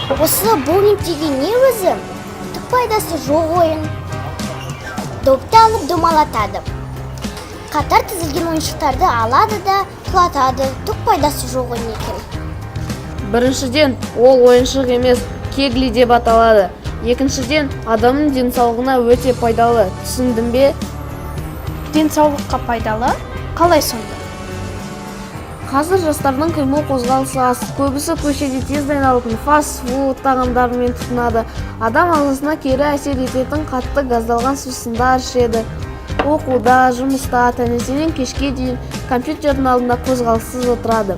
Осы боулинг деген не өзі? Түк пайдасы жоқ ойын. Допты алып домалатады. Қатар тізілген ойыншықтарды алады да құлатады. Түк пайдасы жоқ ойын екен. Біріншіден, ол ойыншық емес, кегли деп аталады. Екіншіден, адамның денсаулығына өте пайдалы. Түсіндің бе? Денсаулыққа пайдалы? Қалай сонда? Қазір жастардың қимыл қозғалысы аз. Көбісі көшеде тез дайындалатын фаст-фуд тағамдарымен тұтынады. Адам ағзасына кері әсер ететін қатты газдалған сусындар ішеді. Оқуда, жұмыста, таңертеңнен кешке дейін компьютердің алдында қозғалыссыз отырады.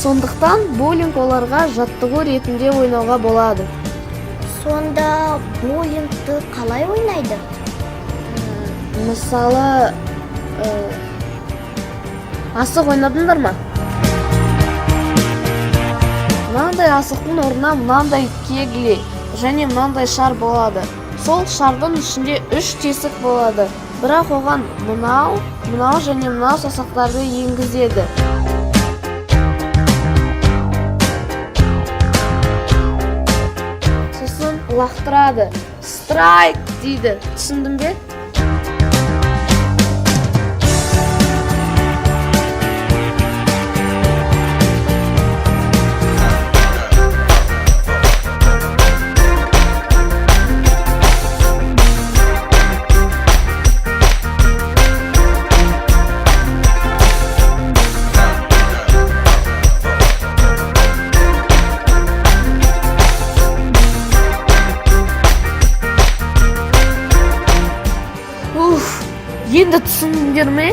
Сондықтан боулинг оларға жаттығу ретінде ойнауға болады. Сонда боулингті қалай ойнайды? Мысалы, асық ойнадыңдар ма? Мынандай асықтың орнына мынандай кегли және мынандай шар болады. Сол шардың ішінде 3 тесік болады. Бірақ оған мынау және мынау саусақтарды енгізеді. Сосын лақтырады. Страйк дейді. Түсіндің бе? Енді түсіндіңдер ме?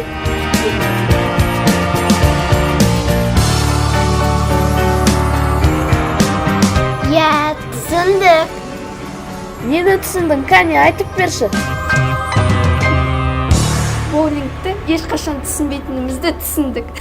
Иә, түсіндік. Нені түсіндің? Кәне, айтып берші. Боулингті ешқашан түсінбейтінімізді түсіндік.